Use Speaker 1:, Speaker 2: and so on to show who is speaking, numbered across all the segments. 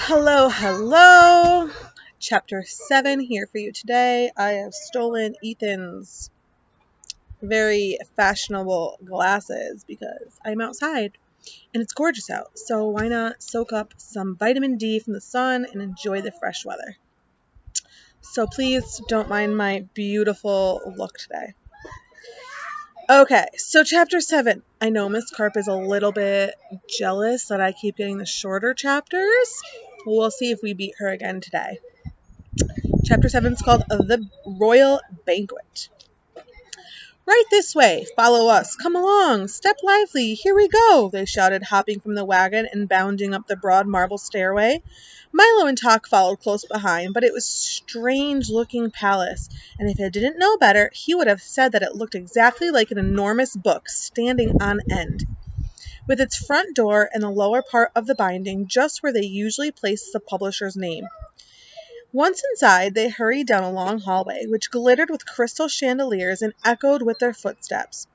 Speaker 1: Hello, hello. Chapter 7 here for you today. I have stolen Ethan's very fashionable glasses because I'm outside and it's gorgeous out. So why not soak up some vitamin D from the sun and enjoy the fresh weather? So please don't mind my beautiful look today. Okay, so chapter 7. I know Miss Carp is a little bit jealous that I keep getting the shorter chapters. We'll see if we beat her again today. Chapter 7 is called The Royal Banquet. Right this way. Follow us. Come along. Step lively. Here we go, they shouted, hopping from the wagon and bounding up the broad marble stairway. Milo and Tok followed close behind, but it was a strange-looking palace, and if he didn't know better, he would have said that it looked exactly like an enormous book standing on end, with its front door in the lower part of the binding, just where they usually place the publisher's name. Once inside, they hurried down a long hallway, which glittered with crystal chandeliers and echoed with their footsteps.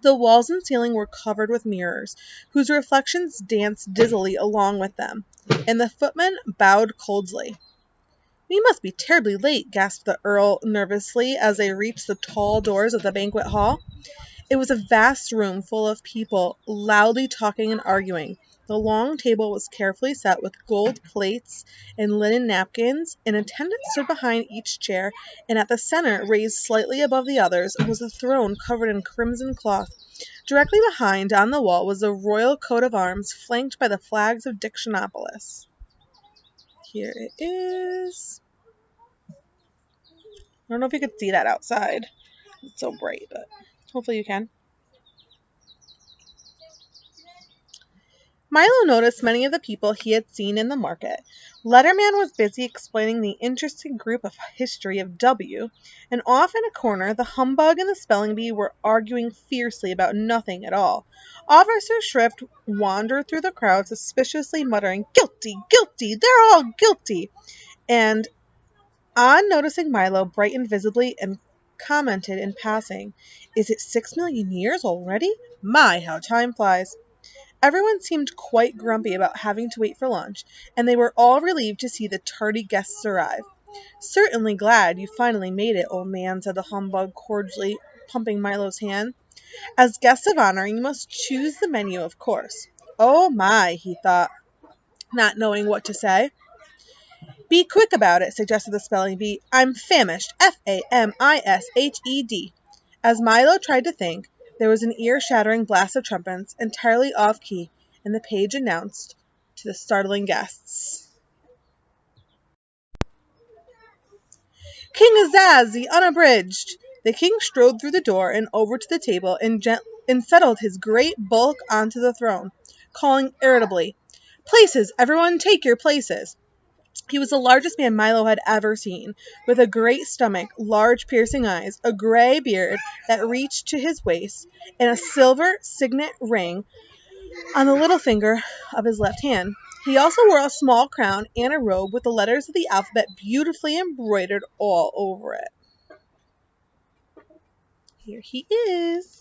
Speaker 1: The walls and ceiling were covered with mirrors, whose reflections danced dizzily along with them, and the footman bowed coldly. "We must be terribly late," gasped the Earl nervously as they reached the tall doors of the banquet hall. It was a vast room full of people, loudly talking and arguing. The long table was carefully set with gold plates and linen napkins. An attendant stood behind each chair, and at the center, raised slightly above the others, was a throne covered in crimson cloth. Directly behind, on the wall, was the royal coat of arms, flanked by the flags of Dictionopolis. Here it is. I don't know if you could see that outside. It's so bright, but hopefully you can. Milo noticed many of the people he had seen in the market. Letterman was busy explaining the interesting group of history of W, and off in a corner the humbug and the spelling bee were arguing fiercely about nothing at all. Officer Shrift wandered through the crowd suspiciously muttering, "Guilty, guilty, they're all guilty," and on noticing Milo brightened visibly and commented in passing, "Is it 6 million years already? My, how time flies." Everyone seemed quite grumpy about having to wait for lunch, and they were all relieved to see the tardy guests arrive. "Certainly glad you finally made it, old man," said the humbug cordially, pumping Milo's hand. "As guests of honor, you must choose the menu, of course." "Oh my," he thought, not knowing what to say. "Be quick about it," suggested the spelling bee. "I'm famished. Famished." As Milo tried to think, there was an ear-shattering blast of trumpets, entirely off-key, and the page announced to the startling guests, "King Azaz, the Unabridged." The king strode through the door and over to the table and settled his great bulk onto the throne, calling irritably, "Places, everyone, take your places." He was the largest man Milo had ever seen, with a great stomach, large piercing eyes, a gray beard that reached to his waist, and a silver signet ring on the little finger of his left hand. He also wore a small crown and a robe with the letters of the alphabet beautifully embroidered all over it. Here he is.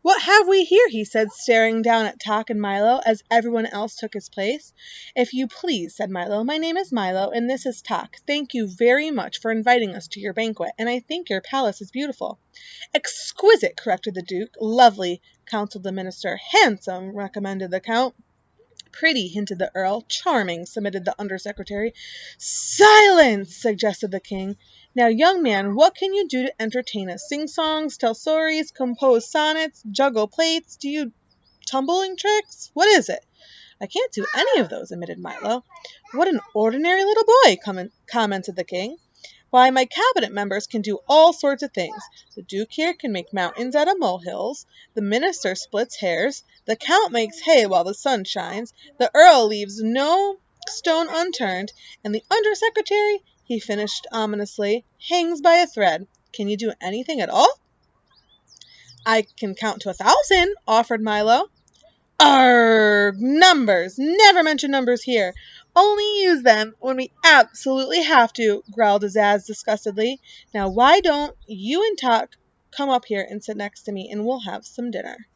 Speaker 1: "What have we here?" he said, staring down at Tok and Milo as everyone else took his place. "If you please," said Milo, "my name is Milo, and this is Tok. Thank you very much for inviting us to your banquet, and I think your palace is beautiful." "Exquisite," corrected the Duke. "Lovely," counseled the minister. "Handsome," recommended the Count. "Pretty," hinted the Earl. "Charming," submitted the Undersecretary. "Silence!" suggested the King. "Now, young man, what can you do to entertain us? Sing songs, tell stories, compose sonnets, juggle plates? Do you tumbling tricks? What is it?" "I can't do any of those," admitted Milo. "What an ordinary little boy," commented the King. "Why, my cabinet members can do all sorts of things. The Duke here can make mountains out of molehills, the minister splits hairs, the Count makes hay while the sun shines, the Earl leaves no stone unturned, and the Undersecretary," he finished ominously, "hangs by a thread. Can you do anything at all?" "I can count to 1,000, offered Milo. "Arrgh! Numbers! Never mention numbers here. Only use them when we absolutely have to," growled Azaz disgustedly. "Now why don't you and Tok come up here and sit next to me, and we'll have some dinner."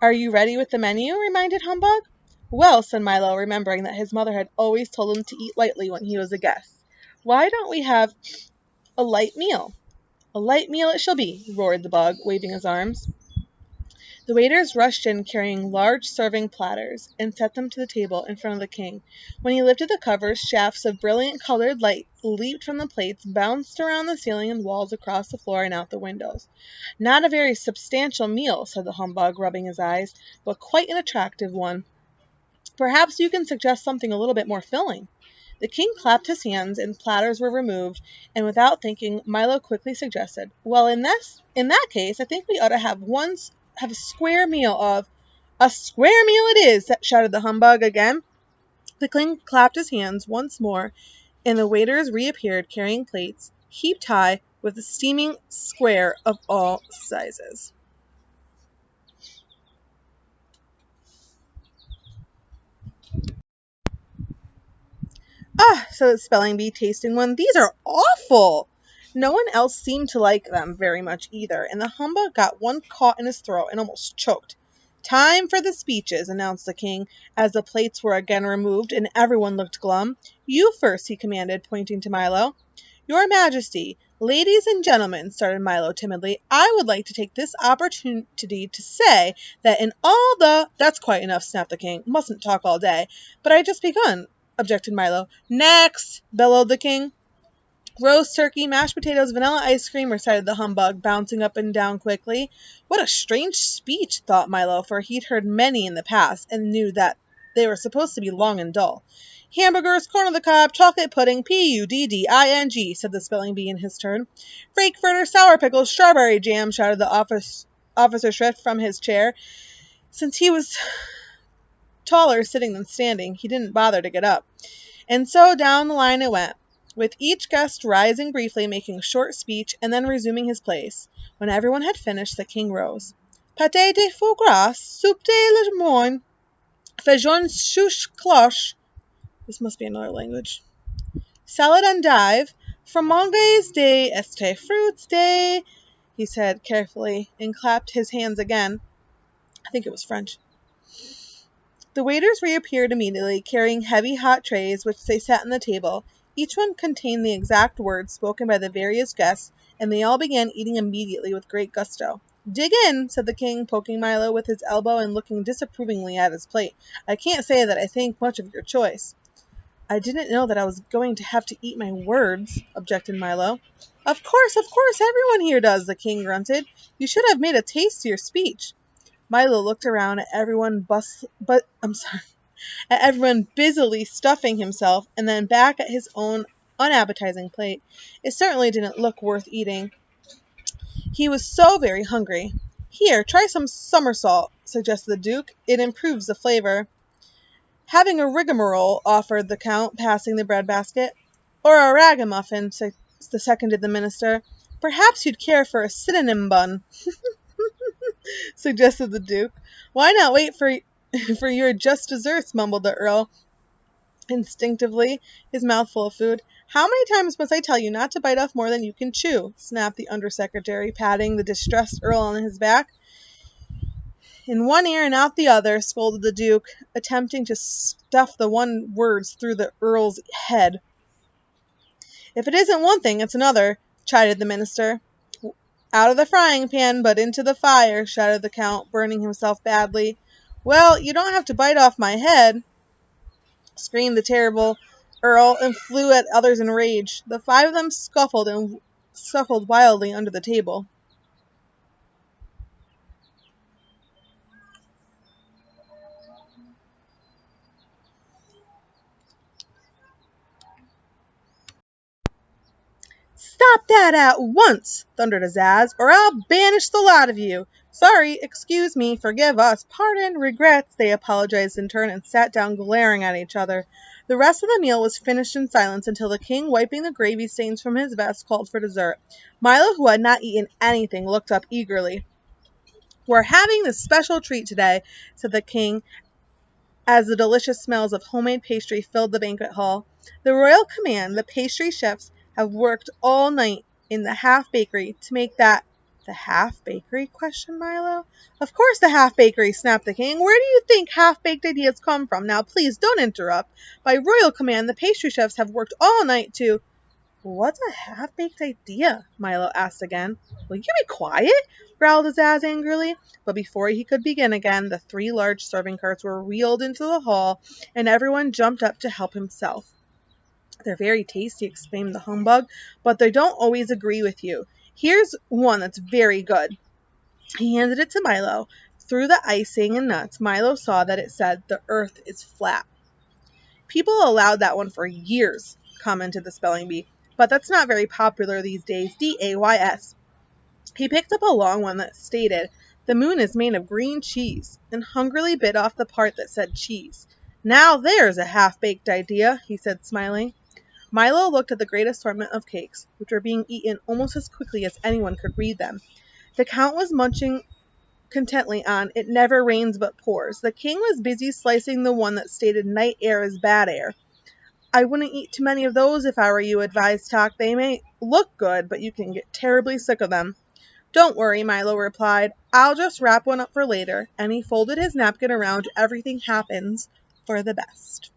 Speaker 1: "Are you ready with the menu?" reminded Humbug. "Well," said Milo, remembering that his mother had always told him to eat lightly when he was a guest, "why don't we have a light meal?" "A light meal it shall be," roared the bug, waving his arms. The waiters rushed in carrying large serving platters, and set them to the table in front of the king. When he lifted the covers, shafts of brilliant colored light leaped from the plates, bounced around the ceiling and walls, across the floor, and out the windows. "Not a very substantial meal," said the humbug, rubbing his eyes, "but quite an attractive one. Perhaps you can suggest something a little bit more filling." The king clapped his hands, and platters were removed, and without thinking, Milo quickly suggested, "Well, in that case, I think we ought to have a square meal of—" "A square meal it is!" shouted the humbug again. The king clapped his hands once more, and the waiters reappeared carrying plates heaped high with a steaming square of all sizes. "Ah," said the spelling bee, tasting one, "these are awful." No one else seemed to like them very much either, and the humbug got one caught in his throat and almost choked. "Time for the speeches," announced the king, as the plates were again removed and everyone looked glum. "You first," he commanded, pointing to Milo. "Your Majesty, ladies and gentlemen," started Milo timidly, "I would like to take this opportunity to say that in all the—" "That's quite enough," snapped the king. "Mustn't talk all day." "But I just begun," objected Milo. "Next!" bellowed the king. "Roast turkey, mashed potatoes, vanilla ice cream," recited the humbug, bouncing up and down quickly. What a strange speech, thought Milo, for he'd heard many in the past, and knew that they were supposed to be long and dull. "Hamburgers, corn on the cob, chocolate pudding, pudding, said the spelling bee in his turn. "Frankfurter, sour pickles, strawberry jam," shouted the Officer Shrift from his chair. Since he was taller sitting than standing, he didn't bother to get up. And so down the line it went, with each guest rising briefly, making a short speech, and then resuming his place. When everyone had finished, the king rose. "Pâté de foie gras, soupe de lemoine, feijoon chouche cloche." This must be another language. "Salad endive, fromages de este fruits de," he said carefully, and clapped his hands again. I think it was French. The waiters reappeared immediately, carrying heavy hot trays, which they set on the table. Each one contained the exact words spoken by the various guests, and they all began eating immediately with great gusto. "Dig in," said the king, poking Milo with his elbow and looking disapprovingly at his plate. "I can't say that I think much of your choice." "I didn't know that I was going to have to eat my words," objected Milo. Of course, everyone here does," the king grunted. "You should have made a tastier speech." Milo looked around at everyone at everyone busily stuffing himself, and then back at his own unappetizing plate. It certainly didn't look worth eating. He was so very hungry. "Here, try some somersault," suggested the duke. "It improves the flavor." "Having a rigmarole," offered the count, passing the bread-basket. "Or a ragamuffin," seconded the minister. "Perhaps you'd care for a synonym bun," suggested the duke. "Why not wait for for your just desserts?" mumbled the earl, instinctively, his mouth full of food. "How many times must I tell you not to bite off more than you can chew?" snapped the undersecretary, patting the distressed earl on his back. "In one ear and out the other," scolded the duke, attempting to stuff the words through the earl's head. "If it isn't one thing, it's another," chided the minister. "Out of the frying pan, but into the fire," shouted the count, burning himself badly. "Well, you don't have to bite off my head," screamed the terrible earl, and flew at others in rage. The five of them scuffled wildly under the table. "Stop that at once!" thundered Azaz, "or I'll banish the lot of you." "Sorry, excuse me, forgive us, pardon, regrets," they apologized in turn, and sat down glaring at each other. The rest of the meal was finished in silence until the king, wiping the gravy stains from his vest, called for dessert. Milo, who had not eaten anything, looked up eagerly. "We're having this special treat today," said the king, as the delicious smells of homemade pastry filled the banquet hall. The royal command, the pastry chefs have worked all night in the half bakery to make that. The half bakery? Questioned Milo. Of course the half bakery, snapped the king. Where do you think half-baked ideas come from? Now please don't interrupt. By royal command, the pastry chefs have worked all night to. What's a half-baked idea? Milo asked again. Will you be quiet? Growled Azaz angrily. But before he could begin again, the 3 large serving carts were wheeled into the hall, and everyone jumped up to help himself. They're very tasty, exclaimed the humbug, but they don't always agree with you. Here's one that's very good. He handed it to Milo. Through the icing and nuts, Milo saw that it said, "The earth is flat." People allowed that one for years, commented the spelling bee, but that's not very popular these days. DAYS. He picked up a long one that stated, "The moon is made of green cheese," and hungrily bit off the part that said cheese. Now there's a half-baked idea, he said, smiling. Milo looked at the great assortment of cakes, which were being eaten almost as quickly as anyone could read them. The Count was munching contentedly on "It never rains but pours." The king was busy slicing the one that stated "Night air is bad air." "I wouldn't eat too many of those if I were you," advised Tock. "They may look good, but you can get terribly sick of them." "Don't worry," Milo replied. "I'll just wrap one up for later," and he folded his napkin around. Everything happens for the best.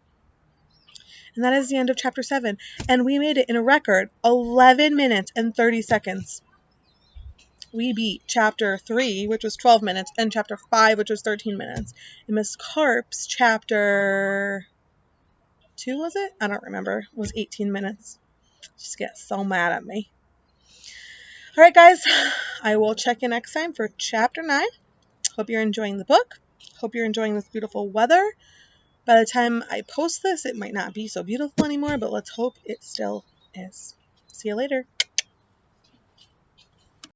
Speaker 1: And that is the end of chapter 7. And we made it in a record 11 minutes and 30 seconds. We beat chapter 3, which was 12 minutes, and chapter 5, which was 13 minutes. And Miss Carp's chapter 2, was it? I don't remember. It was 18 minutes. Just get so mad at me. All right, guys. I will check in next time for chapter 9. Hope you're enjoying the book. Hope you're enjoying this beautiful weather. By the time I post this, it might not be so beautiful anymore, but let's hope it still is. See you later.